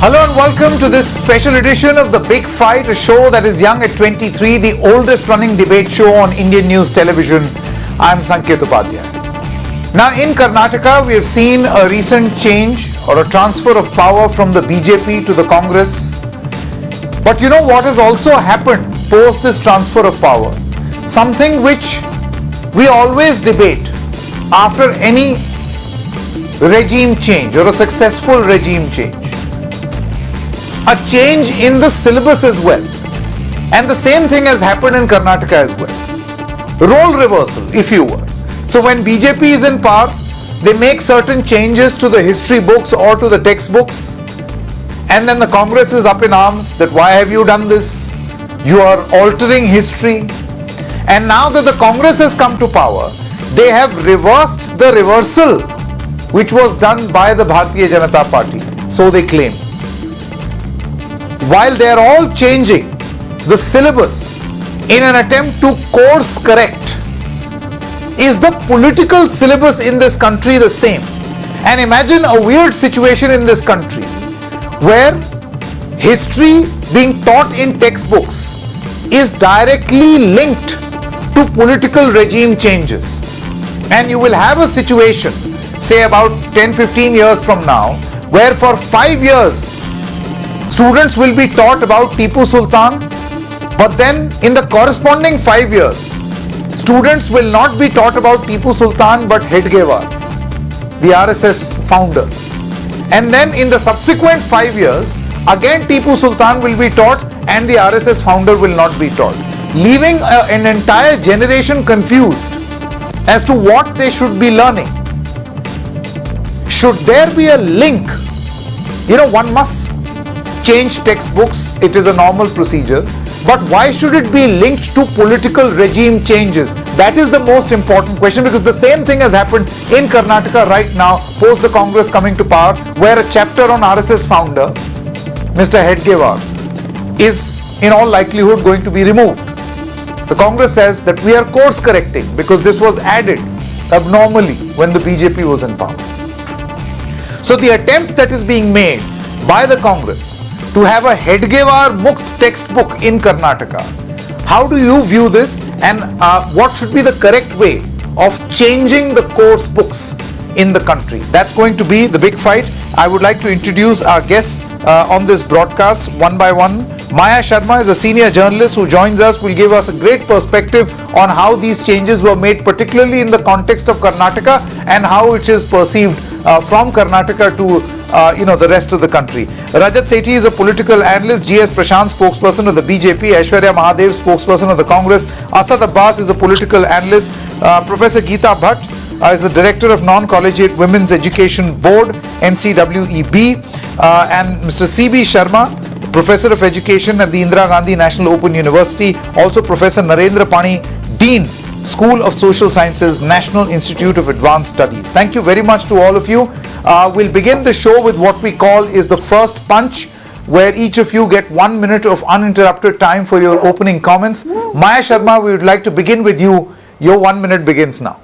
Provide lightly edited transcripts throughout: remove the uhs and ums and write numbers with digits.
Hello and welcome to this special edition of The Big Fight, a show that is young at 23, the oldest running debate show on Indian news television. I'm Sanket Upadhyay. Now in Karnataka, we have seen a recent change or a transfer of power from the BJP to the Congress. But you know what has also happened post this transfer of power? Something which we always debate after any regime change or a successful regime change. A change in the syllabus as well. And the same thing has happened in Karnataka as well. Role reversal, if you will. So when BJP is in power, they make certain changes to the history books or to the textbooks. And then the Congress is up in arms that why have you done this? You are altering history. And now that the Congress has come to power, they have reversed the reversal which was done by the Bharatiya Janata Party. So they claim. While they are all changing the syllabus in an attempt to course correct, is the political syllabus in this country the same? And imagine a weird situation in this country where history being taught in textbooks is directly linked to political regime changes. And you will have a situation, say about 10-15 years from now, where for 5 years students will be taught about Tipu Sultan, but then in the corresponding 5 years, students will not be taught about Tipu Sultan but Hedgewar, the RSS founder. And then in the subsequent 5 years, again Tipu Sultan will be taught and the RSS founder will not be taught, leaving an entire generation confused as to what they should be learning. Should there be a link? You know, one must change textbooks, it is a normal procedure, but why should it be linked to political regime changes? That is the most important question, because the same thing has happened in Karnataka right now, post the Congress coming to power, where a chapter on RSS founder, Mr. Hedgewar, is in all likelihood going to be removed. The Congress says that we are course correcting because this was added abnormally when the BJP was in power. So the attempt that is being made by the Congress to have a Hedgewar-Mukt textbook in Karnataka. How do you view this, and what should be the correct way of changing the course books in the country? That's going to be the big fight. I would like to introduce our guests on this broadcast one by one. Maya Sharma is a senior journalist who joins us, will give us a great perspective on how these changes were made, particularly in the context of Karnataka, and how it is perceived from Karnataka to the rest of the country. Rajat Sethi is a political analyst, GS Prashant, spokesperson of the BJP, Aishwarya Mahadev, spokesperson of the Congress, Asad Abbas is a political analyst, Professor Geeta Bhatt is the director of Non-Collegiate Women's Education Board, NCWEB, and Mr. C.B. Sharma, professor of education at the Indira Gandhi National Open University, also Professor Narendra Pani, Dean, School of Social Sciences, National Institute of Advanced Studies. Thank you very much to all of you. We'll begin the show with what we call is the first punch, where each of you get 1 minute of uninterrupted time for your opening comments. Maya Sharma, we would like to begin with you. Your 1 minute begins now.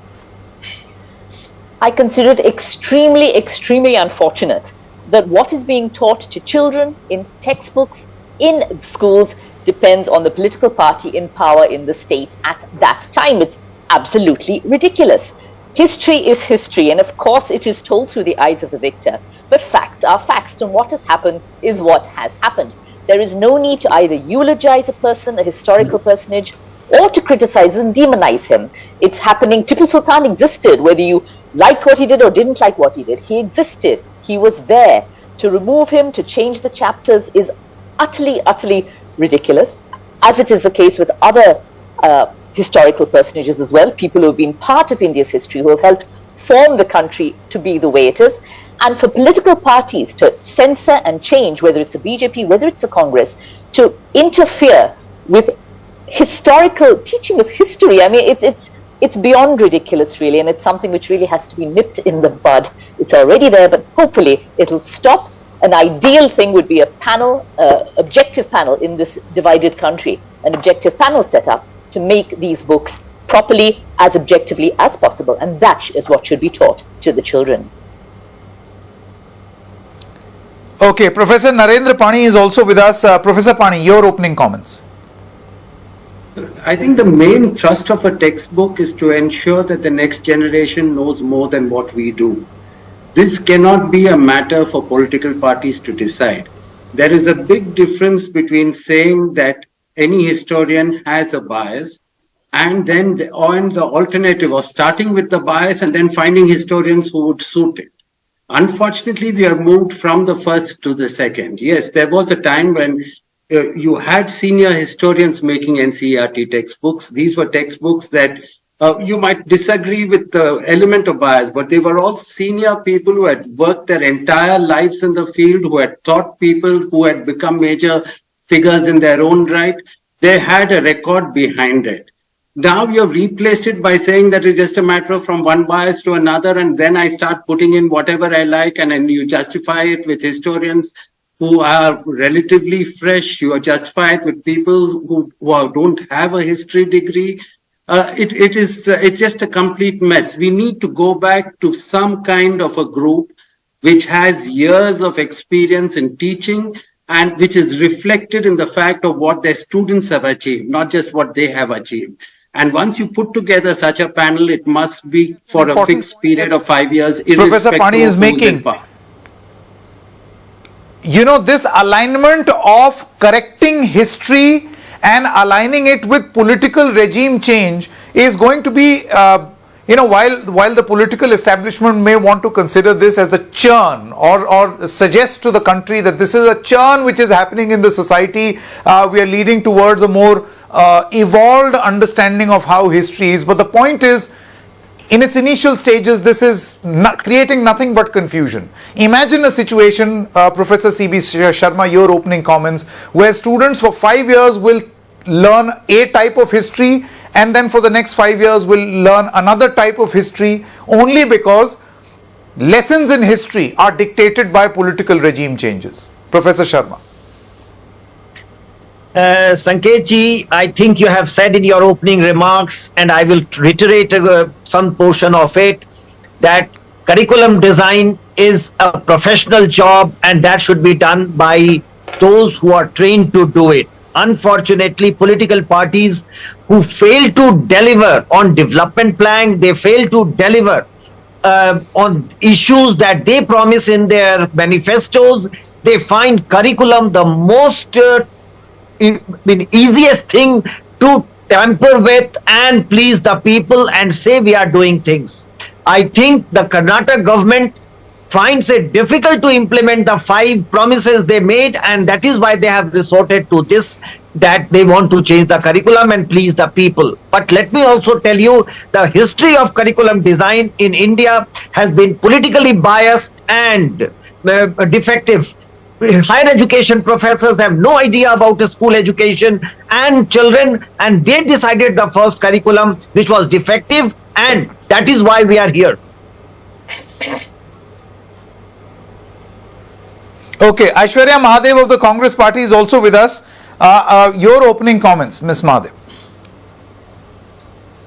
I consider it extremely unfortunate that what is being taught to children in textbooks, in schools, depends on the political party in power in the state at that time. It's absolutely ridiculous. History is history, and of course it is told through the eyes of the victor. But facts are facts, and what has happened is what has happened. There is no need to either eulogize a person, a historical personage, or to criticize and demonize him. It's happening. Tipu Sultan existed, whether you liked what he did or didn't like what he did. He existed. He was there. To remove him, to change the chapters is utterly ridiculous, as it is the case with other historical personages as well, people who have been part of India's history, who have helped form the country to be the way it is. And for political parties to censor and change, whether it's a BJP, whether it's a Congress, to interfere with historical teaching of history, I mean, it's beyond ridiculous, really, and it's something which really has to be nipped in the bud. It's already there, but hopefully it'll stop. An ideal thing would be a panel, objective panel in this divided country, an objective panel set up to make these books properly, as objectively as possible, and that is what should be taught to the children. Okay, Professor Narendra Pani is also with us. Professor Pani, your opening comments. I think the main thrust of a textbook is to ensure that the next generation knows more than what we do. This cannot be a matter for political parties to decide. There is a big difference between saying that any historian has a bias and then the alternative of starting with the bias and then finding historians who would suit it. Unfortunately, we have moved from the first to the second. Yes, there was a time when you had senior historians making NCERT textbooks. These were textbooks that you might disagree with the element of bias, but they were all senior people who had worked their entire lives in the field, who had taught people, who had become major figures in their own right. They had a record behind it. Now you have replaced it by saying that it's just a matter of from one bias to another, and then I start putting in whatever I like, and then you justify it with historians who are relatively fresh. You justify it with people who don't have a history degree. It's just a complete mess. We need to go back to some kind of a group which has years of experience in teaching and which is reflected in the fact of what their students have achieved, not just what they have achieved. And once you put together such a panel, it must be for a fixed period of 5 years. Professor Pani is making, this alignment of correcting history and aligning it with political regime change is going to be, while the political establishment may want to consider this as a churn or suggest to the country that this is a churn which is happening in the society, we are leading towards a more evolved understanding of how history is. But the point is, in its initial stages, this is creating nothing but confusion. Imagine a situation, Professor C.B. Sharma, your opening comments, where students for 5 years will learn a type of history and then for the next 5 years will learn another type of history only because lessons in history are dictated by political regime changes. Professor Sharma. Sanket ji, I think you have said in your opening remarks, and I will reiterate some portion of it, that curriculum design is a professional job and that should be done by those who are trained to do it. Unfortunately, political parties who fail to deliver on development plan, they fail to deliver on issues that they promise in their manifestos, they find curriculum the most easiest thing to tamper with and please the people and say we are doing things. I think the Karnataka government finds it difficult to implement the 5 promises they made, and that is why they have resorted to this, that they want to change the curriculum and please the people. But let me also tell you, the history of curriculum design in India has been politically biased and defective. Higher education professors have no idea about school education and children, and they decided the first curriculum which was defective, and that is why we are here. Okay, Aishwarya Mahadev of the Congress Party is also with us. Your opening comments, Ms. Mahadev.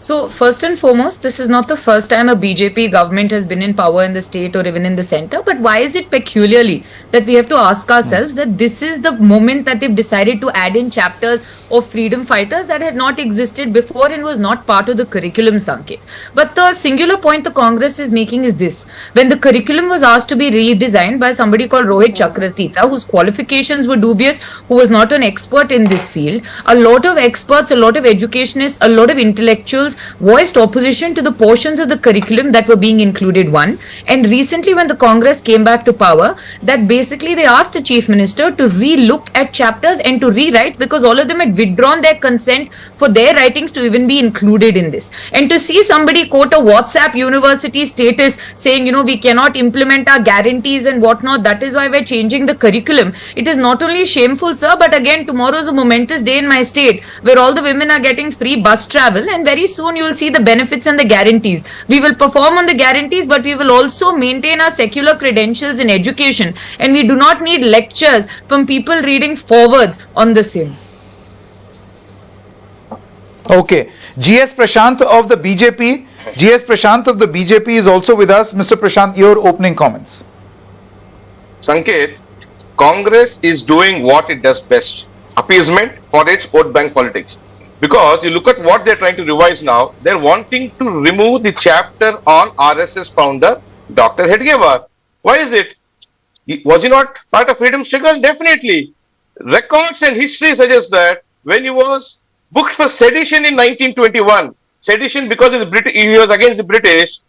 So first and foremost, this is not the first time a BJP government has been in power in the state or even in the center. But why is it peculiarly that we have to ask ourselves that this is the moment that they've decided to add in chapters of freedom fighters that had not existed before and was not part of the curriculum, Sanket. But the singular point the Congress is making is this. When the curriculum was asked to be redesigned by somebody called Rohit Chakrathita, whose qualifications were dubious, who was not an expert in this field, a lot of experts, a lot of educationists, a lot of intellectuals voiced opposition to the portions of the curriculum that were being included, one. And recently when the Congress came back to power, that basically they asked the Chief Minister to re-look at chapters and to rewrite, because all of them had withdrawn their consent for their writings to even be included in this. And to see somebody quote a WhatsApp university status saying, we cannot implement our guarantees and whatnot, that is why we're changing the curriculum. It is not only shameful, sir, but again, tomorrow is a momentous day in my state where all the women are getting free bus travel, and very soon you will see the benefits and the guarantees. We will perform on the guarantees, but we will also maintain our secular credentials in education, and we do not need lectures from people reading forwards on the same. Okay, GS Prashant of the BJP. GS Prashant of the BJP is also with us. Mr. Prashant, your opening comments. Sanket, Congress is doing what it does best, appeasement for its vote bank politics. Because you look at what they're trying to revise now, they're wanting to remove the chapter on RSS founder Dr. Hedgewar. Why is it? Was he not part of freedom struggle? Definitely. Records and history suggest that when he was booked for sedition in 1921, sedition because he was against the British,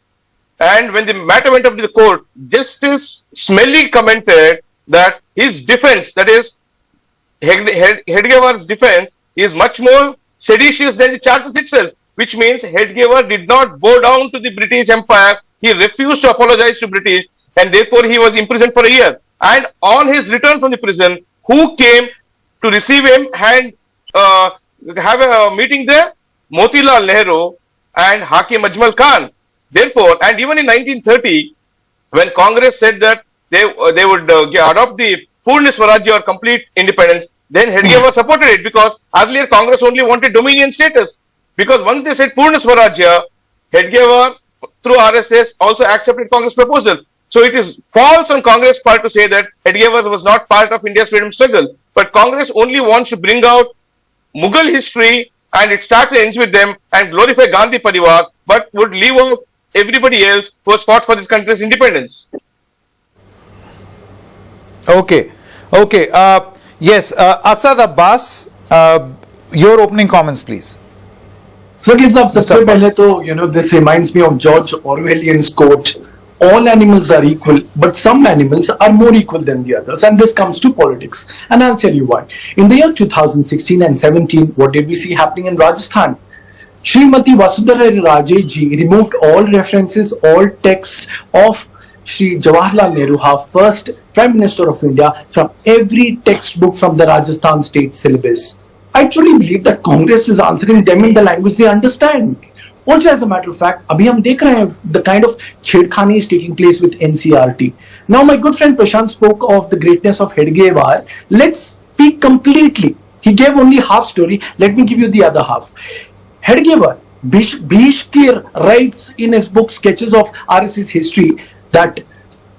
and when the matter went up to the court, Justice Smelly commented that his defense, that is, Hedgewar's defense, is much more seditious than the charges itself, which means Hedgewar did not bow down to the British Empire. He refused to apologize to British, and therefore he was imprisoned for a year. And on his return from the prison, who came to receive him and have a meeting there? Motilal Nehru and Hakim Ajmal Khan. Therefore, and even in 1930, when Congress said that they would adopt the Purna Swarajya or complete independence, then Hedgewar supported it, because earlier Congress only wanted dominion status. Because once they said Purna Swarajya, Hedgewar through RSS also accepted Congress proposal. So it is false on Congress part to say that Hedgewar was not part of India's freedom struggle. But Congress only wants to bring out Mughal history, and it starts and ends with them, and glorify Gandhi Parivar, but would leave out everybody else who has fought for this country's independence. Okay. Yes, Asad Abbas, your opening comments, please. So, सबसे पहले तो this reminds me of George Orwellian's quote, all animals are equal, but some animals are more equal than the others, and this comes to politics, and I'll tell you why. In the year 2016 and 17, what did we see happening in Rajasthan? Srimati Vasundhara Raje ji removed all references, all texts of Shri Jawaharlal Nehru, first Prime Minister of India, from every textbook from the Rajasthan state syllabus. I truly believe that Congress is answering them in the language they understand. Also, as a matter of fact, abhi hum dekh rahe hain the kind of chedkhani is taking place with NCRT. Now, my good friend Prashant spoke of the greatness of Hedgewar. Let's speak completely. He gave only half story. Let me give you the other half. Hedgewar, Bhishkir writes in his book Sketches of RSS History that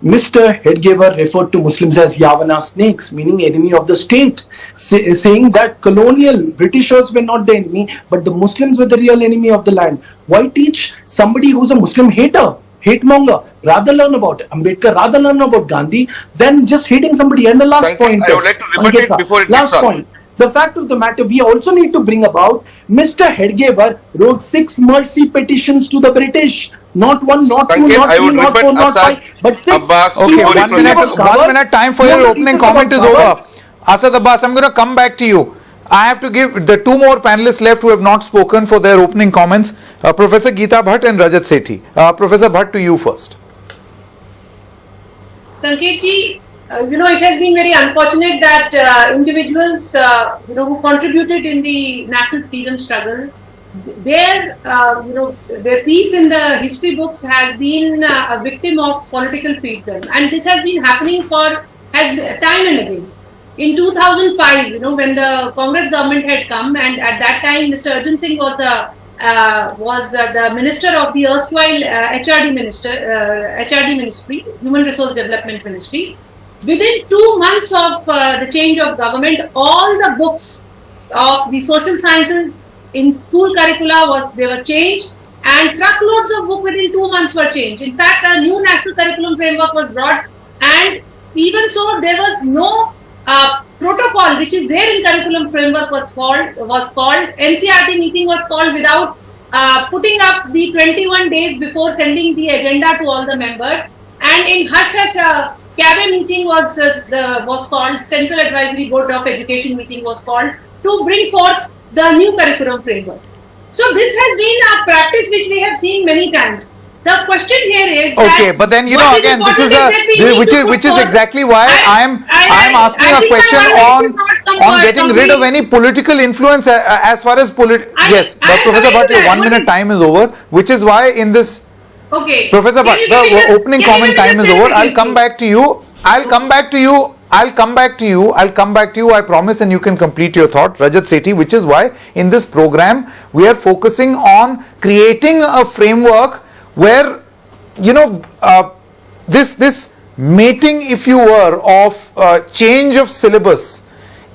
Mr. Hedgewar referred to Muslims as Yavana snakes, meaning enemy of the state, saying that colonial Britishers were not the enemy, but the Muslims were the real enemy of the land. Why teach somebody who's a Muslim hater, hate monger? Rather learn about Ambedkar, rather learn about Gandhi, than just hating somebody. And the last point, I would like to repeat it before it last point. The fact of the matter, we also need to bring about Mr. Hedgewar wrote 6 mercy petitions to the British. Not 1, not 2, not 3, not 4, not 5, but 6. Abbas, Okay, 1 minute time for your opening comment is over. Asad Abbas, I'm going to come back to you. I have to give the 2 more panelists left who have not spoken for their opening comments, Professor Geeta Bhatt and Rajat Sethi. Professor Bhatt, to you first. Sanketji, it has been very unfortunate that individuals, who contributed in the national freedom struggle, their piece in the history books has been a victim of political freedom, and this has been happening for time and again. In 2005, when the Congress government had come, and at that time Mr. Arjun Singh was the minister of the erstwhile HRD ministry, Human Resource Development Ministry. Within 2 months of the change of government, all the books of the social sciences in school curricula were changed, and truckloads of books within 2 months were changed. In fact, a new national curriculum framework was brought, and even so, there was no protocol which is there in curriculum framework was called. NCRT meeting was called without putting up the 21 days before sending the agenda to all the members, and in hush CABE meeting was called. Central Advisory Board of Education meeting was called to bring forth the new curriculum framework. So this has been a practice which we have seen many times. The question here is okay, but then again, this is which is exactly why I am asking a question on getting rid of any political influence as far as yes, but Professor Bhatt, your 1 minute time is over, which is why in this. Okay, Professor Bhatt, the opening comment time is over. I'll come back to you. I promise, and you can complete your thought, Rajat Sethi, which is why in this program we are focusing on creating a framework where this mating, if you were, of change of syllabus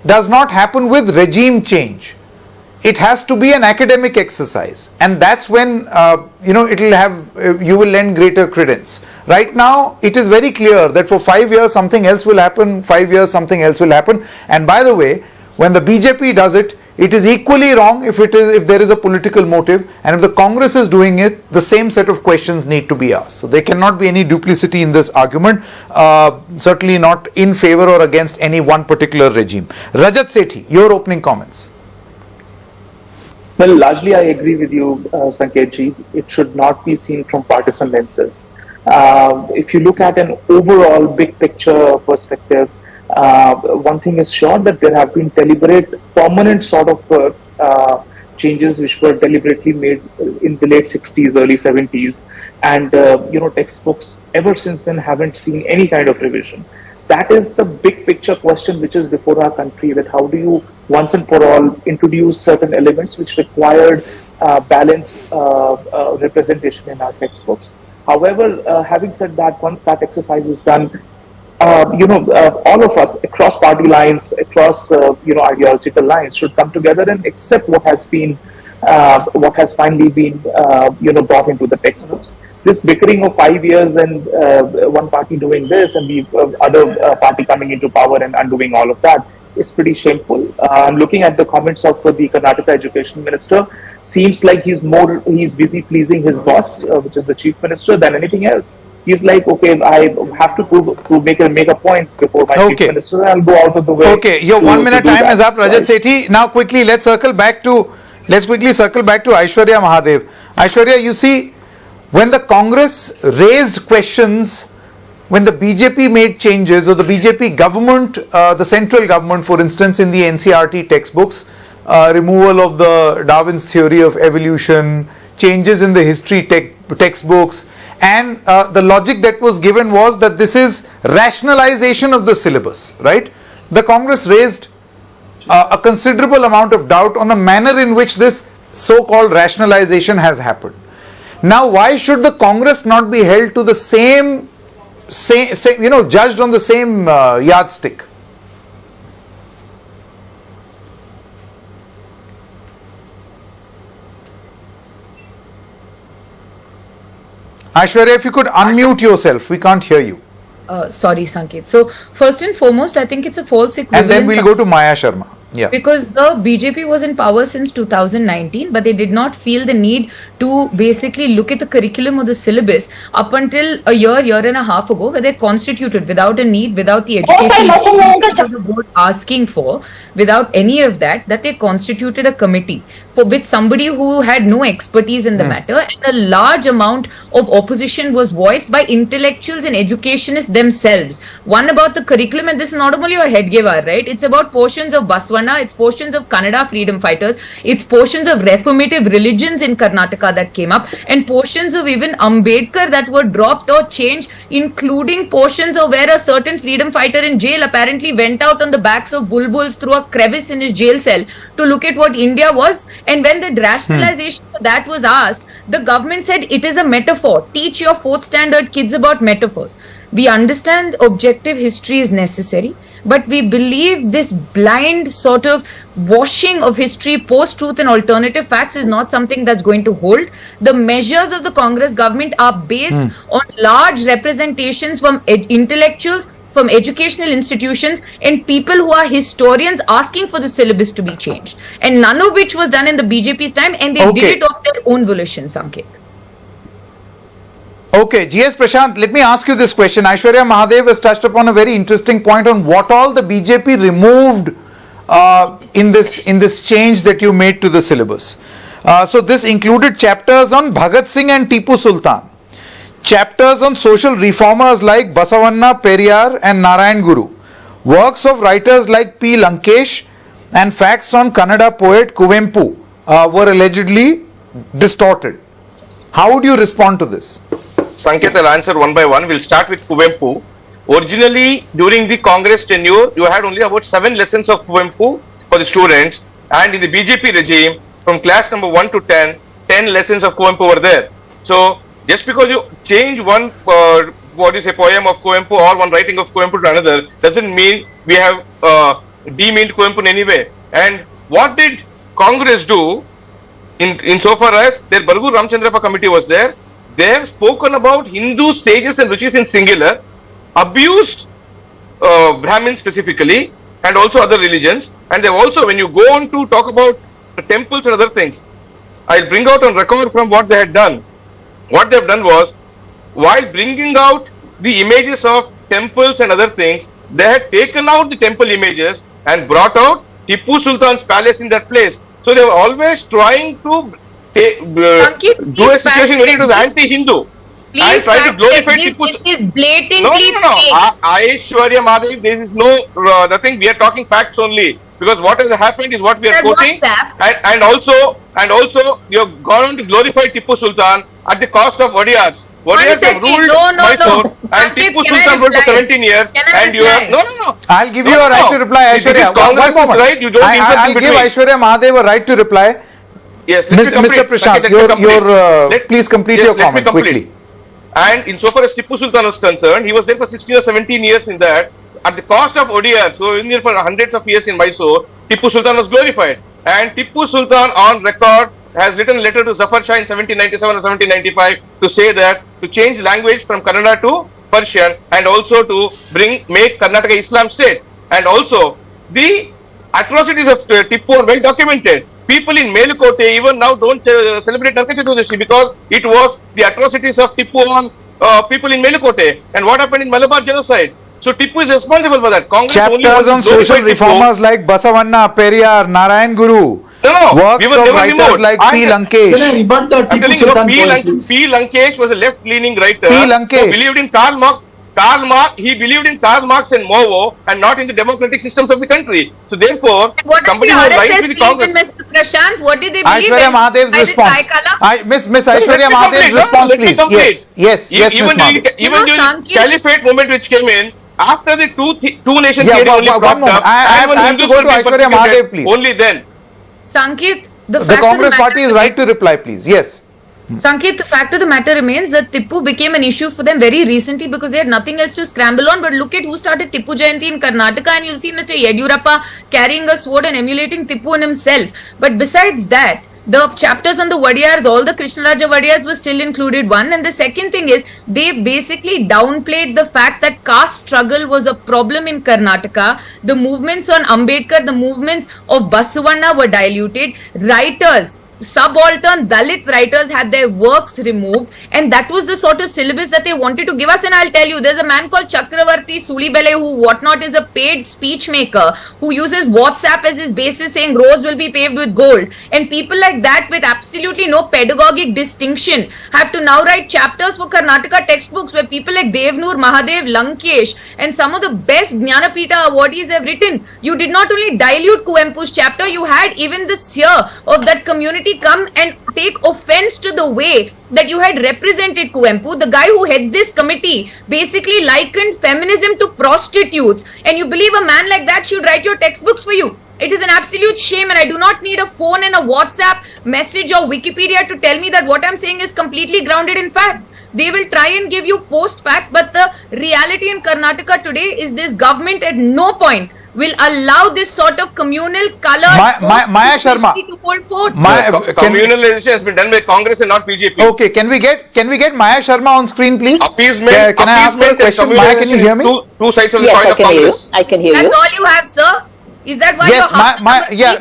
does not happen with regime change. It has to be an academic exercise, and that's when it will have you will lend greater credence. Right now, it is very clear that for 5 years something else will happen, 5 years something else will happen. And by the way, when the BJP does it, it is equally wrong if there is a political motive, and if the Congress is doing it, the same set of questions need to be asked. So there cannot be any duplicity in this argument, certainly not in favor or against any one particular regime. Rajat Sethi, your opening comments. Well, largely I agree with you, Sanketji. It should not be seen from partisan lenses. If you look at an overall big picture perspective, one thing is sure that there have been deliberate, permanent sort of changes which were deliberately made in the late 60s, early 70s, and textbooks ever since then haven't seen any kind of revision. That is the big picture question which is before our country, that how do you once and for all introduce certain elements which required balanced representation in our textbooks. However, having said that, once that exercise is done, all of us across party lines, across ideological lines should come together and accept what has finally been brought into the textbooks. This bickering of 5 years and one party doing this and the other party coming into power and undoing all of that is pretty shameful. I'm looking at the comments of the Karnataka Education Minister. Seems like he's busy pleasing his boss, which is the Chief Minister, than anything else. He's like, okay, I have to make a point before my Chief Minister, and I'll go out of the way. Okay, your 1 minute time is up, Rajat Sethi. Now quickly, let's quickly circle back to Aishwarya Mahadev. Aishwarya, you see, when the Congress raised questions, when the BJP made changes, or the BJP government, the central government, for instance, in the NCERT textbooks, removal of the Darwin's theory of evolution, changes in the history textbooks, and the logic that was given was that this is rationalization of the syllabus, right? The Congress raised a considerable amount of doubt on the manner in which this so-called rationalization has happened. Now, why should the Congress not be held to the same judged on the same yardstick? Aishwarya, if you could unmute yourself, we can't hear you. Sorry, Sanket. So, first and foremost, I think it's a false equivalence. And then we'll go to Maya Sharma. Yeah. Because the BJP was in power since 2019, but they did not feel the need to basically look at the curriculum or the syllabus up until a year and a half ago, where they constituted without a need, without the education the board asking for, without any of that they constituted a committee with somebody who had no expertise in the matter, and a large amount of opposition was voiced by intellectuals and educationists themselves. One about the curriculum, and this is not only about Hedgewar, right? It's about portions of Baswana, it's portions of Kannada freedom fighters, it's portions of reformative religions in Karnataka that came up, and portions of even Ambedkar that were dropped or changed, including portions of where a certain freedom fighter in jail apparently went out on the backs of bulbuls through a crevice in his jail cell to look at what India was. And when the rationalization for that was asked, the government said it is a metaphor. Teach your 4th standard kids about metaphors. We understand objective history is necessary, but we believe this blind sort of washing of history, post-truth and alternative facts is not something that's going to hold. The measures of the Congress government are based on large representations from intellectuals, from educational institutions, and people who are historians asking for the syllabus to be changed. And none of which was done in the BJP's time, and they did it of their own volition, Sanket. Okay, GS Prashant, let me ask you this question. Aishwarya Mahadev has touched upon a very interesting point on what all the BJP removed in this change that you made to the syllabus. So this included chapters on Bhagat Singh and Tipu Sultan, chapters on social reformers like Basavanna, Periyar and Narayan Guru, works of writers like P. Lankesh, and facts on Kannada poet Kuvempu were allegedly distorted. How would you respond to this? Sanket, I'll answer one by one. We'll start with Kuvempu. Originally, during the Congress tenure, you had only about 7 lessons of Kuvempu for the students, and in the BJP regime, from class number 1 to 10, 10 lessons of Kuvempu were there. So, just because you change one poem of Coimbu or one writing of Coimbu to another doesn't mean we have demeaned Coimbu in any way. And what did Congress do insofar as their Bargur Ramchandrappa committee was there? They have spoken about Hindu sages and rishis in singular, abused Brahmins specifically, and also other religions. And they've also, when you go on to talk about the temples and other things, I'll bring out on record from what they had done. What they've done was, while bringing out the images of temples and other things, they had taken out the temple images and brought out Tipu Sultan's palace in that place. So they were always trying to do a situation where it was anti-Hindu. And try to glorify Tipu. This is blatantly No. fake. Aishwarya Madhav, there is no nothing. We are talking facts only, because what has happened is what we are quoting. And also you have gone on to glorify Tipu Sultan at the cost of Wadiyars. Wadiyars have ruled Mysore, and Tipu Sultan ruled for 17 years. And you have no. I'll give you a right to reply, Aishwarya. One moment. Right, you don't I'll give Aishwarya Mahadev a right to reply. Yes, Mr. Prashant, please complete your comment quickly. And insofar as Tipu Sultan was concerned, he was there for 16 or 17 years in that, at the cost of Wadiyars. So in there for hundreds of years in Mysore, Tipu Sultan was glorified. And Tipu Sultan on record has written a letter to Zafar Shah in 1797 or 1795 to say that, to change language from Kannada to Persian, and also to make Karnataka Islam state. And also, the atrocities of Tipu are well documented. People in Melukote even now don't celebrate Narka Chaturdashi because it was the atrocities of Tipu on people in Melukote. And what happened in Malabar genocide? So Tipu is responsible for that. Congress chapters on social reformers like Basavanna, Periyar, Narayan Guru. Works of writers like P. Lankesh. Can I rebut the Tipu Sultan point, please? P. Lankesh was a left-leaning writer. P. Lankesh. Who believed in Karl Marx. He believed in Karl Marx and Mao and not in the democratic systems of the country. So therefore, somebody who writes with the Congress. Mr. Prashant, what did they believe Aishwarya Mahadev's response. Miss Aishwarya Mahadev's response, please. Yes, Even during Caliphate movement which came in, after the two nation theory only one moment. I have to go to Aishwarya Mahadev, please. Only then. Sankit, the Congress party is right to reply, please. Yes. Sankit, the fact of the matter remains that Tipu became an issue for them very recently because they had nothing else to scramble on. But look at who started Tipu Jayanti in Karnataka, and you'll see Mr. Yediyurappa carrying a sword and emulating Tipu in himself. But besides that, the chapters on the Wadiyars, all the Krishnaraja Wadiyars were still included, one. And the second thing is, they basically downplayed the fact that caste struggle was a problem in Karnataka. The movements on Ambedkar, the movements of Basavanna were diluted. Writers, subaltern Dalit writers had their works removed, and that was the sort of syllabus that they wanted to give us. And I'll tell you, there's a man called Chakravarti Sulibele who whatnot is a paid speech maker who uses WhatsApp as his basis, saying roads will be paved with gold, and people like that with absolutely no pedagogic distinction have to now write chapters for Karnataka textbooks where people like Devnur, Mahadev, Lankesh and some of the best Jnanapita awardees have written. You did not only dilute Kuempu's chapter, you had even the seer of that community come and take offense to the way that you had represented Kuempu. The guy who heads this committee basically likened feminism to prostitutes, and you believe a man like that should write your textbooks for you? It is an absolute shame, and I do not need a phone and a WhatsApp message or Wikipedia to tell me that what I'm saying is completely grounded in fact. They will try and give you post-fact, but the reality in Karnataka today is this government at no point will allow this sort of communal color Maya Sharma to hold forth. Communalization has been done by Congress and not BJP. Okay, can we get Maya Sharma on screen, please? Appeasement. Can I ask her a question? Maya, can you hear me? Two sides of the coin of Congress. I can hear you. That's all you have, sir. Is that why Yes,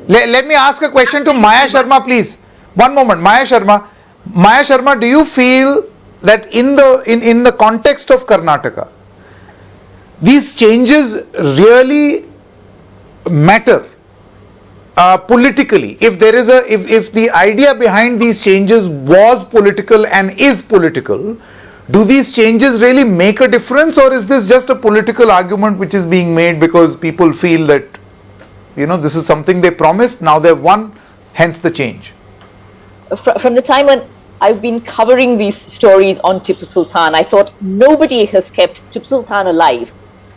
let me ask a question to Maya Sharma, please. One moment, Maya Sharma, do you feel that in the context of Karnataka, these changes really matter politically? If there is if the idea behind these changes was political and is political, do these changes really make a difference, or is this just a political argument which is being made because people feel that, this is something they promised, now they've won, hence the change? From the time when I've been covering these stories on Tipu Sultan, I thought nobody has kept Tipu Sultan alive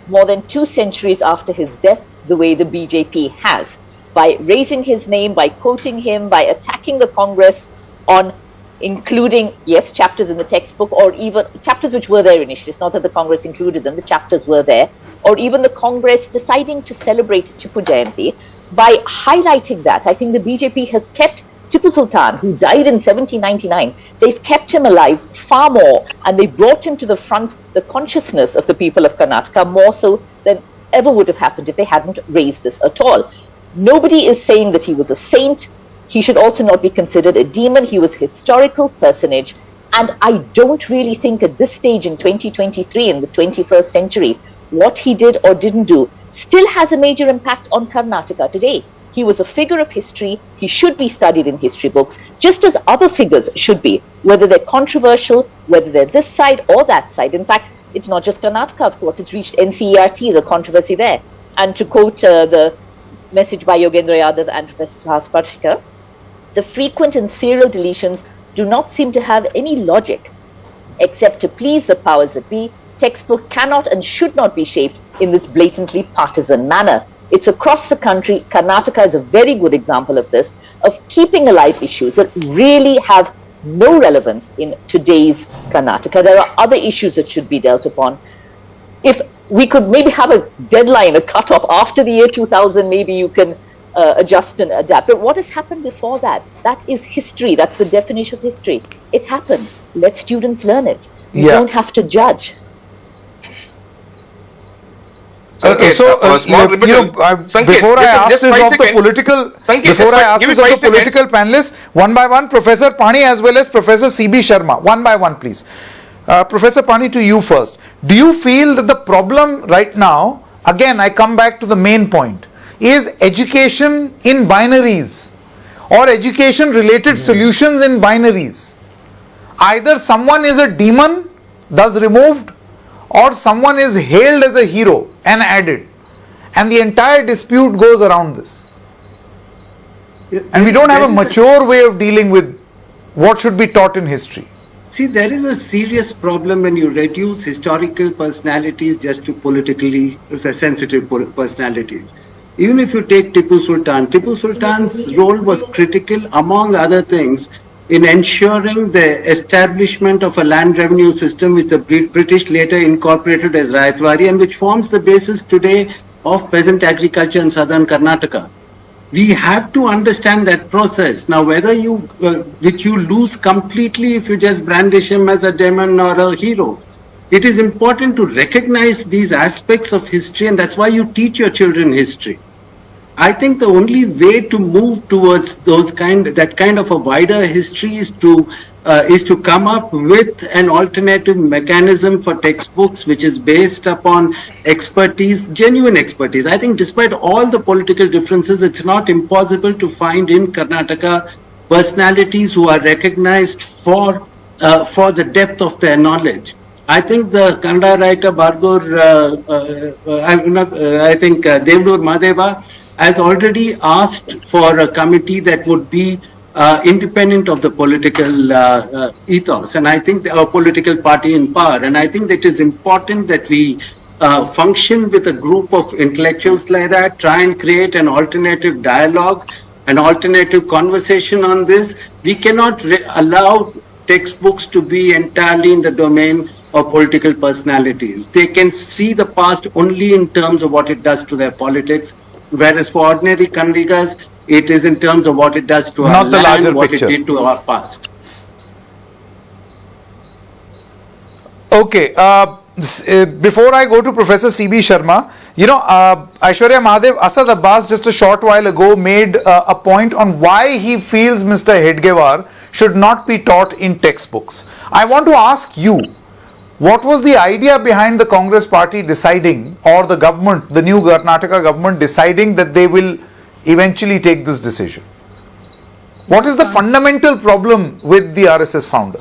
more than 2 centuries after his death the way the BJP has, by raising his name, by quoting him, by attacking the Congress on including, yes, chapters in the textbook, or even chapters which were there initially. It's not that the Congress included them, the chapters were there, or even the Congress deciding to celebrate Tipu Jayanti. By highlighting that, I think the BJP has kept Tipu Sultan, who died in 1799, they've kept him alive far more, and they brought him to the front, the consciousness of the people of Karnataka, more so than ever would have happened if they hadn't raised this at all. Nobody is saying that he was a saint. He should also not be considered a demon. He was a historical personage. And I don't really think at this stage in 2023, in the 21st century, what he did or didn't do still has a major impact on Karnataka today. He was a figure of history. He should be studied in history books, just as other figures should be, whether they're controversial, whether they're this side or that side. In fact, it's not just Karnataka, of course. It's reached NCERT, the controversy there. And to quote the message by Yogendra Yadav and Professor Suhas Parshikar, the frequent and serial deletions do not seem to have any logic except to please the powers that be. Textbook cannot and should not be shaped in this blatantly partisan manner. It's across the country. Karnataka is a very good example of this, of keeping alive issues that really have no relevance in today's Karnataka. There are other issues that should be dealt upon. If we could maybe have a deadline, a cutoff after the year 2000, maybe you can adjust and adapt. But what has happened before that? That is history. That's the definition of history. It happened. Let students learn it. You don't have to judge. Okay, before I ask this of the political panelists, one by one, Professor Pani as well as Professor C.B. Sharma, one by one, please. Professor Pani, to you first. Do you feel that the problem right now, again, I come back to the main point, is education in binaries or education related solutions in binaries? Either someone is a demon, thus removed, or someone is hailed as a hero and added, and the entire dispute goes around this. And we don't have a mature way of dealing with what should be taught in history. See, there is a serious problem when you reduce historical personalities just to politically sensitive personalities. Even if you take Tipu Sultan's role was critical, among other things, in ensuring the establishment of a land revenue system which the British later incorporated as Rayatwari, and which forms the basis today of peasant agriculture in southern Karnataka. We have to understand that process. Now, whether which you lose completely if you just brandish him as a demon or a hero. It is important to recognize these aspects of history, and that's why you teach your children history. I think the only way to move towards that kind of a wider history is to come up with an alternative mechanism for textbooks which is based upon expertise, genuine expertise. I think despite all the political differences, it's not impossible to find in Karnataka personalities who are recognized for the depth of their knowledge. I think the Kannada writer Devdur Mahadeva has already asked for a committee that would be independent of the political ethos, and I think our political party in power. And I think that it is important that we function with a group of intellectuals like that, try and create an alternative dialogue, an alternative conversation on this. We cannot allow textbooks to be entirely in the domain of political personalities. They can see the past only in terms of what it does to their politics. Whereas for ordinary Kannadigas, it is in terms of what it does to our land, what it did to our past. Okay, before I go to Professor C.B. Sharma, Aishwarya Mahadev, Asad Abbas just a short while ago made a point on why he feels Mr. Hedgewar should not be taught in textbooks. I want to ask you, what was the idea behind the Congress party deciding, or the government, the new Karnataka government deciding that they will eventually take this decision? What is the fundamental problem with the RSS founder?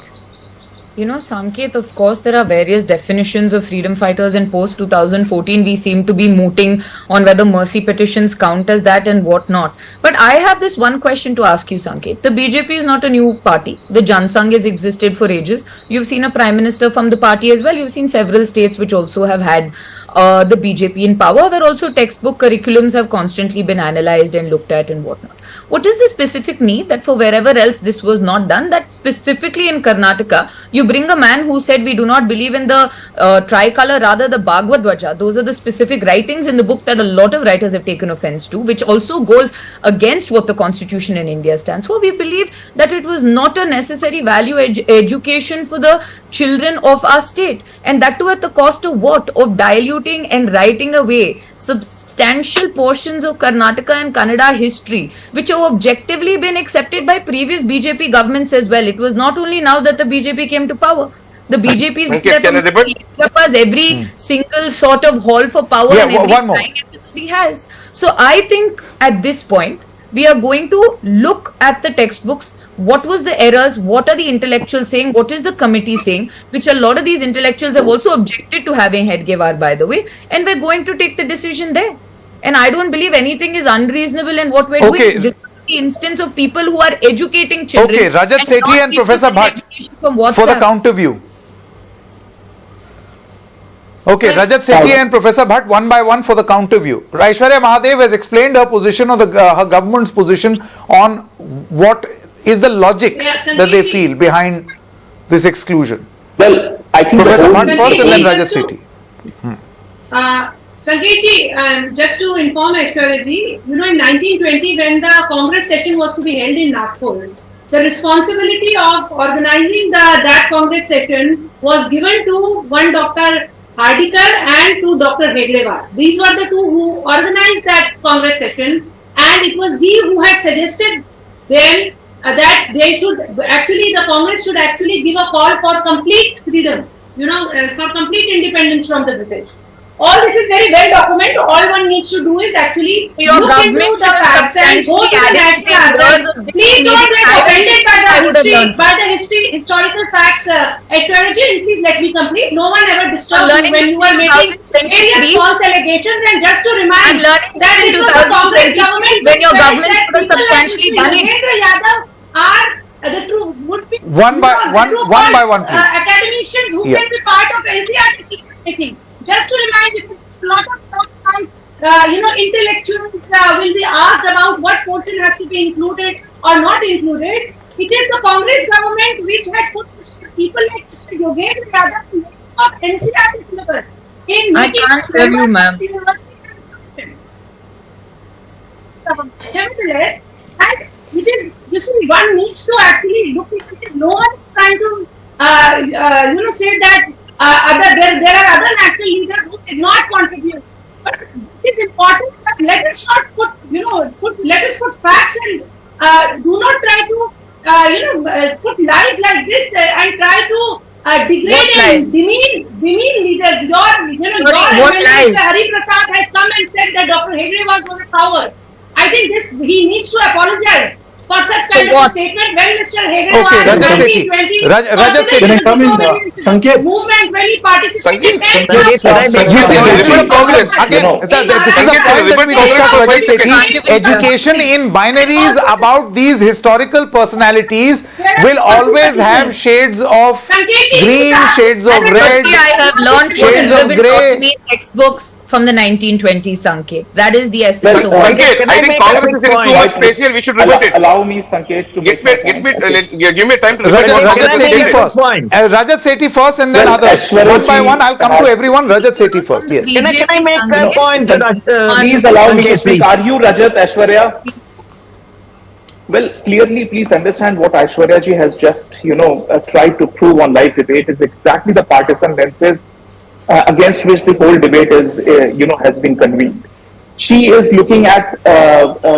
Sanket, of course, there are various definitions of freedom fighters, and post 2014 we seem to be mooting on whether mercy petitions count as that and what not. But I have this one question to ask you, Sanket. The BJP is not a new party. The Jan Sangh has existed for ages. You've seen a prime minister from the party as well. You've seen several states which also have had the BJP in power, where also textbook curriculums have constantly been analysed and looked at and whatnot. What is the specific need that for wherever else this was not done, that specifically in Karnataka, you bring a man who said we do not believe in the tricolor, rather the Bhagavad Dwaja. Those are the specific writings in the book that a lot of writers have taken offense to, which also goes against what the constitution in India stands for. We believe that it was not a necessary value education for the children of our state, and that too at the cost of what? Of diluting and writing away substantial portions of Karnataka and Kannada history, which have objectively been accepted by previous BJP governments as well. It was not only now that the BJP came to power. The BJP's every single sort of hall for power and every time episode he has. So I think at this point, we are going to look at the textbooks. What was the errors? What are the intellectuals saying? What is the committee saying? Which a lot of these intellectuals have also objected to having Hedgewar, by the way. And we're going to take the decision there. And I don't believe anything is unreasonable in what we're doing. This is the instance of people who are educating children. Okay, Rajat Sethi and Professor Bhatt for the counter view. Okay, Rajat Sethi and Professor Bhatt one by one for the counter view. Aishwarya Mahadev has explained her position or her government's position on what is the logic that they feel behind this exclusion. Well, I think Professor Bhatt first and then Rajat Sethi. Sanketji, just to inform Aishwarya ji, in 1920 when the Congress session was to be held in Nagpur, the responsibility of organizing that Congress session was given to one Dr. Hardikar and to Dr. Hedgewar. These were the two who organized that Congress session, and it was he who had suggested then that they should actually, the Congress should actually give a call for complete freedom, for complete independence from the British. All this is very well documented. All one needs to do is actually look into the facts and go to the national archives. Please don't get offended by the historical facts, Aishwarya, please let me complete. No one ever disturbed you when you were making various false allegations, and just to remind that it was the Congress government when your government was substantially done the true would be one by one, please. Academicians who can be part of NCRT making. Just to remind you, a lot of intellectuals will be asked about what portion has to be included or not included. It is the Congress government which had put people like Mr. Yogendra Yadav to make up NCRT syllabus. I can't tell you, ma'am. Nevertheless, and it is, you see, one needs to actually look at it. No one is trying to, say that there are other national leaders who did not contribute. But it is important that let us not let us put facts and do not try to put lies like this and try to degrade and demean leaders. Your Mr. Hari Prasad has come and said that Dr. Hedgewar was a coward. I think he needs to apologize for such kind of a statement. When Mr. Hedgewar in 1920 Rajat Sethi, movement when he participated in this is a point that we discussed, Rajat Sethi. Education in binaries about these historical personalities will always have shades of green, shades of red, I have learned shades of grey. Textbooks from the 1920s, Sanket. That is the essence of what. Sanket, I think Congress is too much special. We should remove it. Allow me, Sanket, to give me time to Rajat Sethi first. Rajat Sethi first, and then others. One by one, I'll come to everyone. Rajat Sethi first. Yes. Can I make a point? Please allow me to speak. Are you Rajat, Aishwarya? Well, clearly, please understand what Aishwarya ji has just, tried to prove on live debate is exactly the partisan lenses against which the whole debate is, has been convened. She is looking at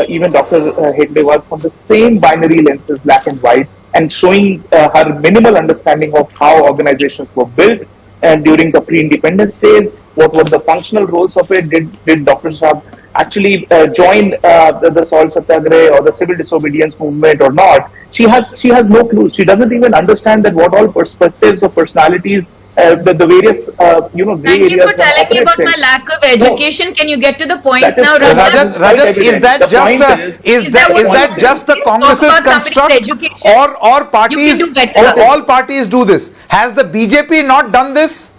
even Dr. Hedgewar from the same binary lenses, black and white, and showing her minimal understanding of how organizations were built and during the pre-independence days. What were the functional roles of it? Did Dr. Saab actually join the salt satyagraha or the civil disobedience movement or not? She has no clue. She doesn't even understand that what all perspectives or personalities the various Thank you for telling me about my lack of education. Can you get to the point now, Rajat? Is that just the Congress's construct, or parties, or all parties do this? Has the BJP not done this?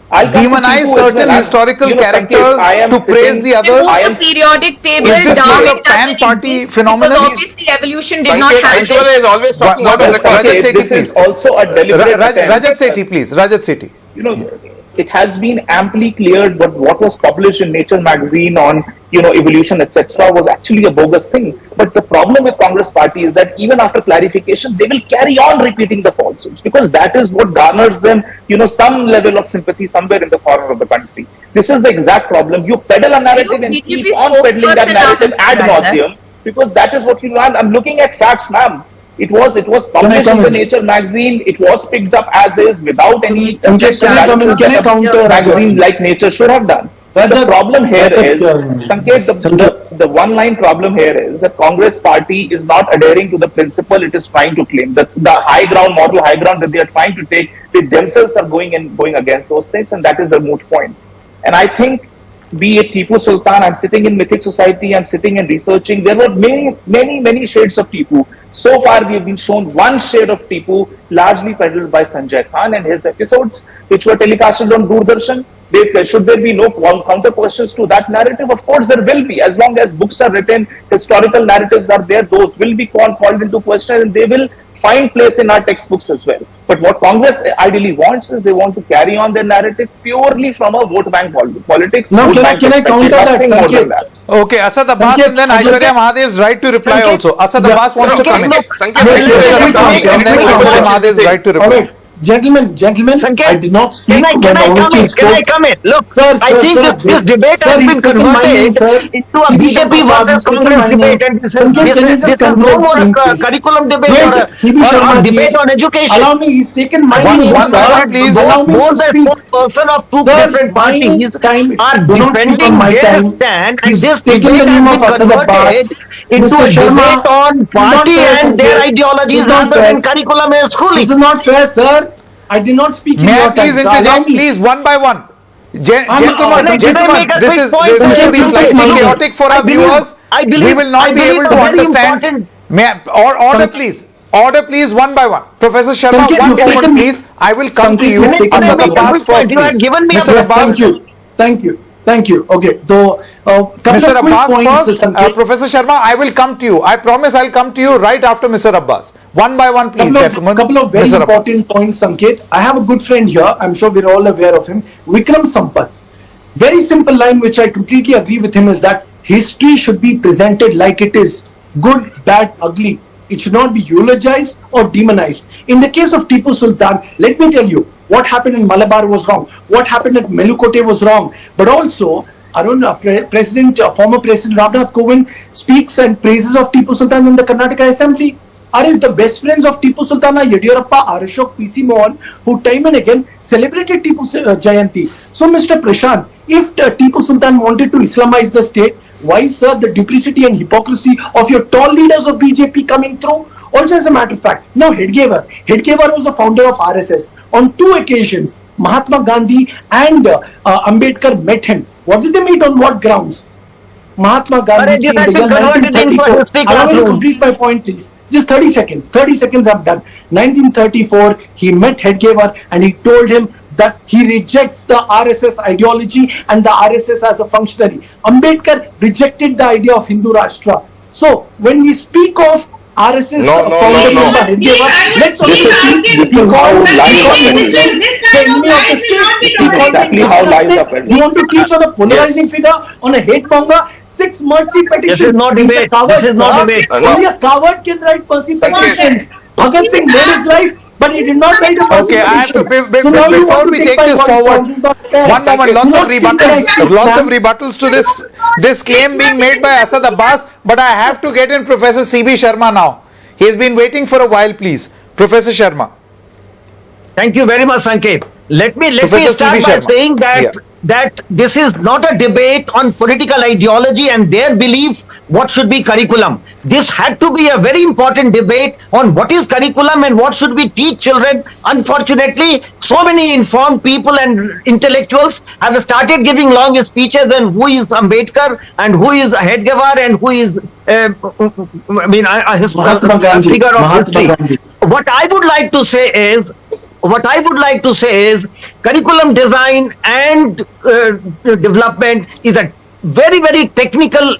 I'll come to demonize Tipu as certain well. historical Sanket, characters I am to praise the Remove others? the periodic table Is this down, not a it doesn't pan-party exist phenomenon? because obviously evolution did not Sanket, happen. Aishwarya is always talking One out of the minute, Rajat context. Sethi, this please. is also a deliberate attempt. Rajat Sethi, please. Rajat Sethi. You know, it has been amply cleared what was published in Nature magazine on, evolution, etc., was actually a bogus thing. But the problem with Congress party is that even after clarification, they will carry on repeating the falsehoods because that is what garners them, some level of sympathy somewhere in the corner of the country. This is the exact problem. You peddle a narrative and keep on peddling that narrative ad nauseum because that is what you want. I'm looking at facts, ma'am. It was published in the Nature magazine. It was picked up as is without any objection. Can I counter magazine like Nature should have done. The problem here is, Sanket, the one-line problem here is that Congress party is not adhering to the principle it is trying to claim. The high ground, moral high ground that they are trying to take, they themselves are going against those things, and that is the moot point. And I think, be it Tipu Sultan, I'm sitting in Mythic Society, I'm sitting and researching, there were many shades of Tipu. So far, we have been shown one shade of Tipu, largely peddled by Sanjay Khan and his episodes, which were telecasted on Doordarshan. Should there be no counter questions to that narrative? Of course, there will be. As long as books are written, historical narratives are there, those will be called into question and they will find place in our textbooks as well. But what Congress ideally wants is they want to carry on their narrative purely from a vote bank politics. Now, can I counter that, Sanket? Okay, Asad Abbas and then Aishwarya Mahadev's right to reply also. Asad Abbas wants to come in. Mr. Abbas and then Aishwarya Mahadev's right to reply. Gentlemen, I did not speak. Can I come in? Look, Sir, I think sir, this debate has been converted into a BJP versus Congress debate, and this is no more a curriculum debate or a debate on education. Allow me, he's taken my name, sir. Please. More than 4% of two different parties are defending their stand, and this debate has been converted into a debate on party and their ideologies rather than curriculum and schooling. This is not fair, sir. I did not speak in May I your please time. interject, please, one by one. Gentlemen, this will be slightly chaotic for our viewers. We will not be able to understand. Order, please. Order, please, one by one. Professor Sharma, one moment, please. I will come to you. Asad Abbas first, please. Mr. Abbas. Thank you. Okay. So, Mr. Abbas first. Professor Sharma, I will come to you. I promise I'll come to you right after Mr. Abbas. One by one, please, gentlemen. Couple of very important points, Sanket. I have a good friend here. I'm sure we're all aware of him. Vikram Sampath. Very simple line, which I completely agree with him, is that history should be presented like it is. Good, bad, ugly. It should not be eulogized or demonized. In the case of Tipu Sultan, let me tell you, what happened in Malabar was wrong. What happened at Melukote was wrong. But also, former President Ramnath Kovind speaks and praises of Tipu Sultan in the Karnataka Assembly. Are the best friends of Tipu Sultan are Yediyurappa, Arashok, PC Mohan, who time and again celebrated Tipu Jayanti. So, Mr. Prashant, if Tipu Sultan wanted to Islamize the state, why, sir, the duplicity and hypocrisy of your tall leaders of BJP coming through? Also, as a matter of fact, now Hedgewar was the founder of RSS. On 2 occasions, Mahatma Gandhi and Ambedkar met him. What did they meet on what grounds? Mahatma Gandhi in the year 1934. Allow me to complete my point, please. Just 30 seconds. 30 seconds, I'm done. 1934, he met Hedgewar and he told him that he rejects the RSS ideology and the RSS as a functionary. Ambedkar rejected the idea of Hindu Rashtra. So, when we speak of RSS let's also see this is how you want to teach on a polarizing figure, on a hate monger, 6 mercy petitions. This is not debate. This is not debate. Only a coward can write mercy petitions. Bhagat Singh made his life, but he did not write a mercy petition. Okay, I have to, before we take this forward, one moment, lots of rebuttals to this claim being made by Asad Abbas, but I have to get in Professor C.B. Sharma now. He has been waiting for a while, please. Professor Sharma. Thank you very much, Sanket. Let me start by saying that this is not a debate on political ideology and their belief what should be curriculum. This had to be a very important debate on what is curriculum and what should we teach children. Unfortunately, so many informed people and intellectuals have started giving long speeches on who is Ambedkar and who is Hedgewar and who is his figure of history. What I would like to say is, what I would like to say is curriculum design and development is a very, very technical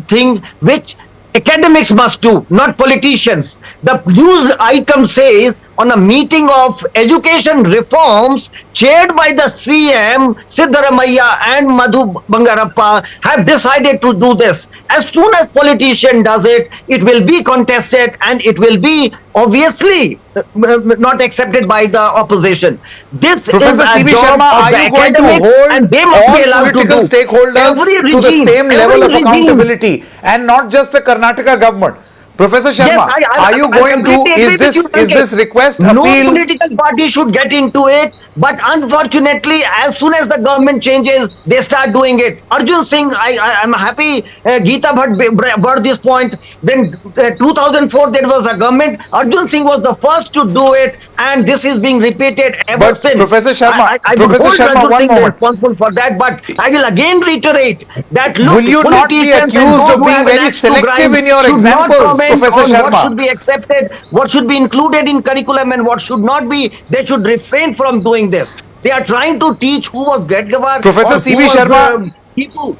thing which academics must do, not politicians. The news item says on a meeting of education reforms chaired by the CM Siddaramaiah and Madhu Bangarappa have decided to do this. As soon as politician does it, it will be contested and it will be obviously not accepted by the opposition. This Professor is a C.B. job Sharma, of are the you going to academics and hold they must be all allowed to political do. stakeholders Every to the regime, same level every of regime. accountability and not just the Karnataka government? Professor Sharma, are you going to, is this request no appeal? political party should get into it, but unfortunately, as soon as the government changes, they start doing it. Arjun Singh, I'm happy Geeta Bhatt brought this point. Then 2004, there was a government. Arjun Singh was the first to do it, and this is being repeated ever since. Professor Sharma, I Professor hold Sharma, Arjun one Singh moment. responsible for that, but I will again reiterate that look, Will you not be politicians and accused those of who being have an very axe to selective grind in your should not examples, comment Professor on Sharma? what should be accepted, what should be included in curriculum and what should not be. They should refrain from doing this. They are trying to teach who was Hedgewar. Professor C.B. Sharma, people.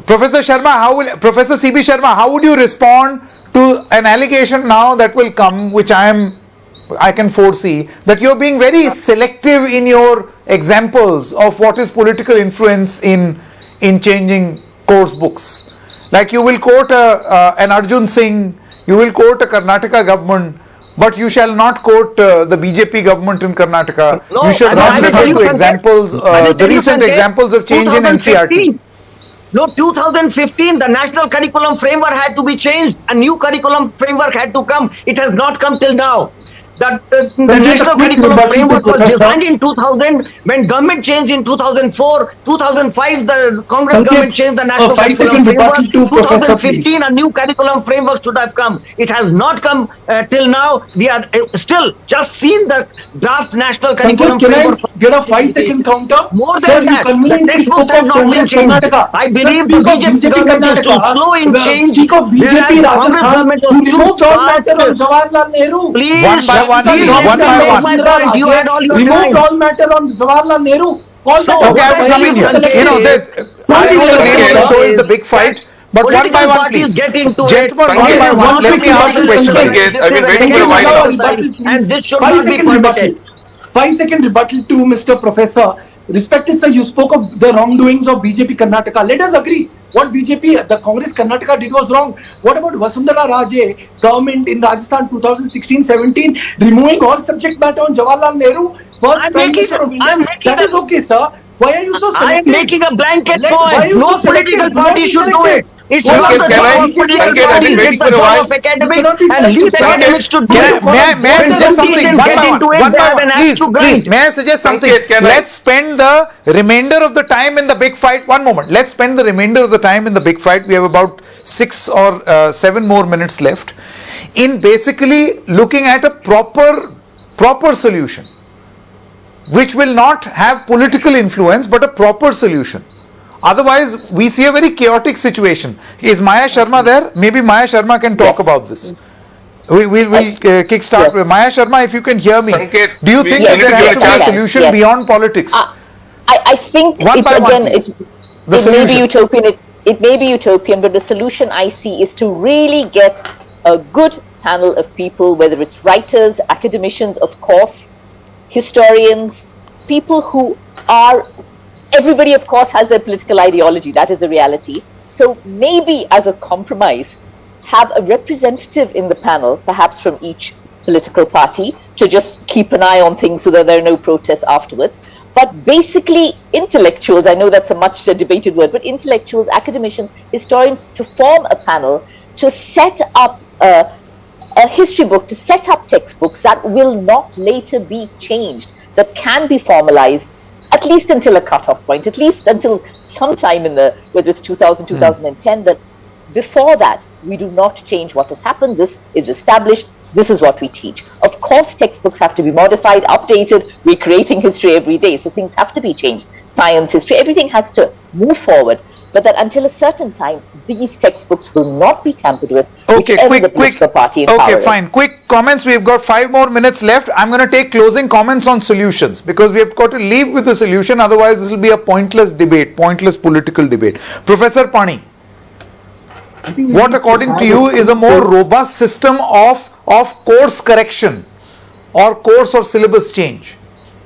Professor C.B. Sharma, how would you respond to an allegation now that will come, which I can foresee, that you're being very selective in your examples of what is political influence in changing course books? Like you will quote an Arjun Singh, you will quote a Karnataka government, but you shall not quote the BJP government in Karnataka. No, you should not refer to examples, the recent examples of change in NCRT. No, 2015, the national curriculum framework had to be changed. A new curriculum framework had to come. It has not come till now. The national curriculum framework was designed in 2000 when government changed in 2004, 2005 the Congress government changed the national curriculum framework, 2015 a new curriculum framework should have come. It has not come till now. We are still just seen the draft national curriculum framework. Can I get a 5-second counter? More Sir, than that, you the textbooks have not been changed. I believe the BJP government is too slow in change. Speak of BJP Rajasthan, you removed all matter on Jawaharlal Nehru. Please. One by one. You had all your Removed time. all matter on Jawaharlal Nehru. Okay, I will come in here. You know, I know the name of the show is The Big Fight, but one by one, please. Gentlemen, one by one, let me ask the question. I've been waiting for a while now. And this should not be permitted. 5-second rebuttal to Mr. Professor. Respected sir, you spoke of the wrongdoings of BJP Karnataka. Let us agree. What BJP, the Congress Karnataka did was wrong. What about Vasundhara Raje, government in Rajasthan 2016-17, removing all subject matter on Jawaharlal Nehru, first Prime Minister of India? That is okay, sir. Why are you so selective? I am making a blanket Why are point. you No so political selective? party should do it. It's Sanket, not the can job I- of political Sanket, I've parties, been it's waiting the for a job while. of academics You cannot be and leave selective. academics to do May it. I suggest something? One by one. One by one. Please. May I suggest something? Sanket, can I- Let's spend the remainder of the time in the big fight. One moment. Let's spend the remainder of the time in the big fight. We have about 6 or 7 more minutes left in basically looking at a proper solution, which will not have political influence, but a proper solution. Otherwise, we see a very chaotic situation. Is Maya Sharma there? Maybe Maya Sharma can talk about this. We'll kickstart. Yes. Maya Sharma, if you can hear me, Sanket, do you we think need that to there give has a to be a chance. solution Yes. beyond politics? I think One it's by one, again please. it The may be solution. utopian. It may be utopian, but the solution I see is to really get a good panel of people, whether it's writers, academicians, of course, historians, people who are. Everybody, of course, has their political ideology. That is a reality. So maybe as a compromise, have a representative in the panel, perhaps from each political party, to just keep an eye on things so that there are no protests afterwards. But basically, intellectuals, I know that's a much debated word, but intellectuals, academicians, historians, to form a panel to set up a history book, to set up textbooks that will not later be changed, that can be formalized, at least until a cutoff point, at least until sometime in the, whether it's 2000, 2010, that before that, we do not change what has happened. This is established. This is what we teach. Of course, textbooks have to be modified, updated. We're creating history every day, so things have to be changed. Science, history, everything has to move forward. But that until a certain time, these textbooks will not be tampered with. Okay, whichever the quick. political party in power Okay, is. fine. Quick comments. We've got 5 more minutes left. I'm going to take closing comments on solutions because we have got to leave with a solution. Otherwise, this will be a pointless debate, pointless political debate. Professor Pani, what according to you is a more robust system of course correction or course or syllabus change?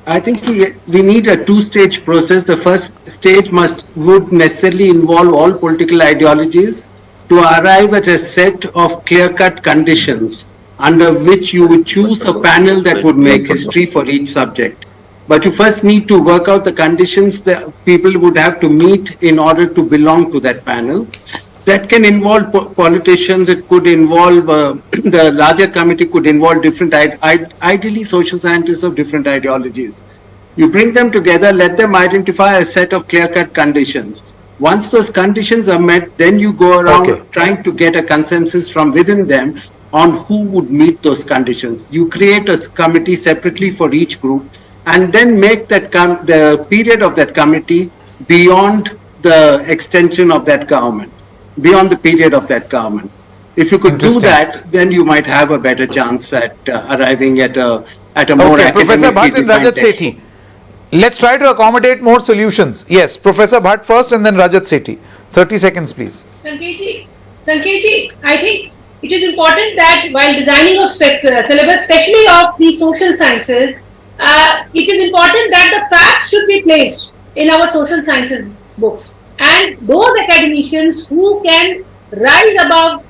I think we need a two-stage process. The first stage would necessarily involve all political ideologies to arrive at a set of clear-cut conditions under which you would choose a panel that would make history for each subject. But you first need to work out the conditions that people would have to meet in order to belong to that panel. That can involve politicians, it could involve, the larger committee could involve different, ideally social scientists of different ideologies. You bring them together, let them identify a set of clear-cut conditions. Once those conditions are met, then you go around trying to get a consensus from within them on who would meet those conditions. You create a committee separately for each group and then make that the period of that committee beyond the extension of that government. Beyond the period of that government. If you could do that, then you might have a better chance at arriving at a more Professor Bhatt and Rajat Sethi. Let's try to accommodate more solutions. Yes, Professor Bhatt first and then Rajat Sethi. 30 seconds, please. Sanketji, I think it is important that while designing of syllabus, especially of the social sciences, it is important that the facts should be placed in our social sciences books. And those academicians who can rise above,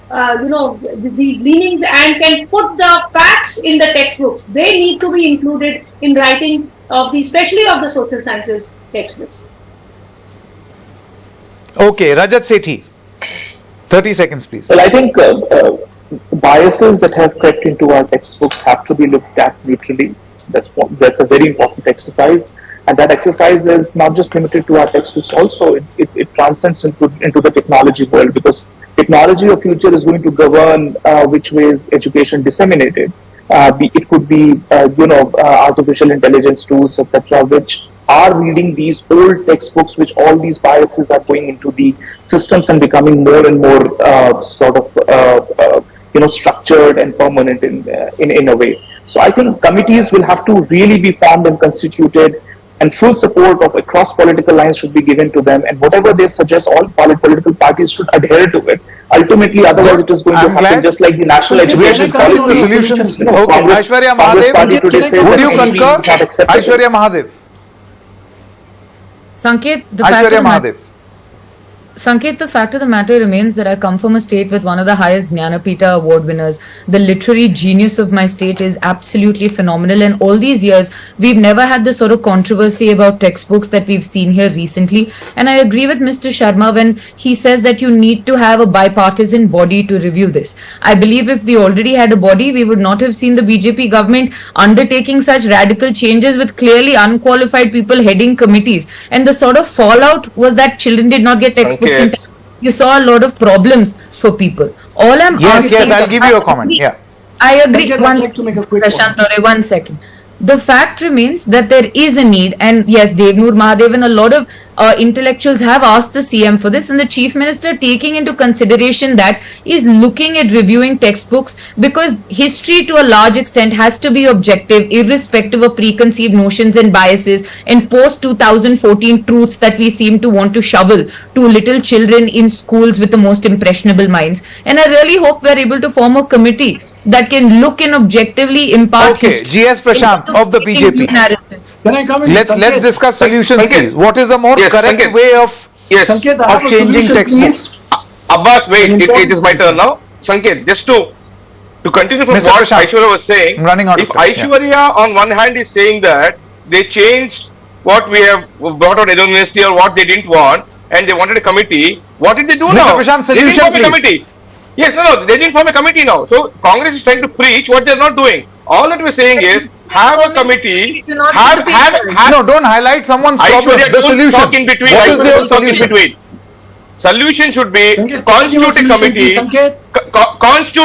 these leanings and can put the facts in the textbooks, they need to be included in writing of the, especially of the social sciences textbooks. Okay, Rajat Sethi. 30 seconds, please. Well, I think biases that have crept into our textbooks have to be looked at neutrally. That's a very important exercise. And that exercise is not just limited to our textbooks, also it transcends into the technology world, because technology of future is going to govern which ways education disseminated. It could be, artificial intelligence tools, etc., which are reading these old textbooks, which all these biases are going into the systems and becoming more and more structured and permanent in a way. So I think committees will have to really be formed and constituted, and full support of across political lines should be given to them, and whatever they suggest, all political parties should adhere to it. Ultimately, otherwise it is going to happen just like the national education policy. The solutions. Okay, Aishwarya Mahadev, would you concur? Aishwarya Mahadev. Sanket, the fact of the matter remains that I come from a state with one of the highest Jnanapita award winners. The literary genius of my state is absolutely phenomenal, and all these years we've never had the sort of controversy about textbooks that we've seen here recently. And I agree with Mr. Sharma when he says that you need to have a bipartisan body to review this. I believe if we already had a body, we would not have seen the BJP government undertaking such radical changes with clearly unqualified people heading committees. And the sort of fallout was that children did not get textbooks. You saw a lot of problems for people. All I'm asking. Yes, I'll give you a comment. Yeah, I agree. One second. The fact remains that there is a need, and yes, Devnur Mahadev and a lot of intellectuals have asked the CM for this, and the Chief Minister, taking into consideration that, is looking at reviewing textbooks, because history to a large extent has to be objective, irrespective of preconceived notions and biases and post-2014 truths that we seem to want to shovel to little children in schools with the most impressionable minds. And I really hope we're able to form a committee that can look and objectively impart history. GS Prashant of the BJP. Can I come in? Let's discuss solutions, please. What is the more correct way of changing textbooks? Abbas, wait, it is my turn now. Sanket, just to continue from Mr. what Prashant, Aishwarya was saying, if Aishwarya on one hand is saying that they changed what we have brought out at university or what they didn't want, and they wanted a committee, what did they do now? Mr. Prashant, solution, please. Yes, no, they didn't form a committee now. So Congress is trying to preach what they're not doing. All that we're saying is, have a committee, no, don't highlight someone's problem. The solution. Talk in between. What is their solution? Solution should be constitute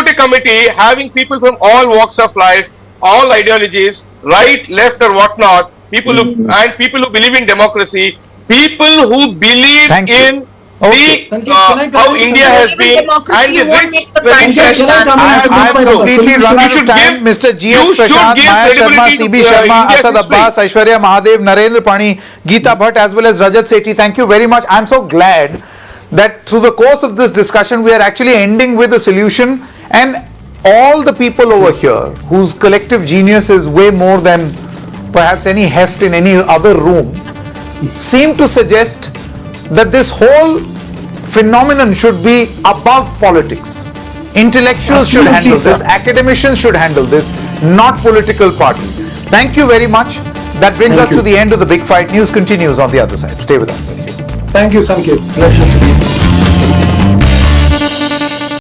a committee having people from all walks of life, all ideologies, right, left, or whatnot. People who believe in democracy, people who believe in Okay. Can I how comment India something? has Even been democracy and the won't rich make the prestige country Can I come in? I I have have to. completely run out of time. Mr. G.S. Prashant, Maya Sharma, C.B. Sharma, Asad Abbas, Aishwarya Mahadev, Narendra Pani, Geeta Bhatt, as well as Rajat Sethi. Thank you very much. I'm so glad that through the course of this discussion, we are actually ending with a solution, and all the people over here whose collective genius is way more than perhaps any heft in any other room seem to suggest that this whole phenomenon should be above politics. Intellectuals should handle this, academicians should handle this, not political parties. Thank you very much. That brings us to the end of the Big Fight. News continues on the other side. Stay with us. Thank you, Sanket. Pleasure to be here.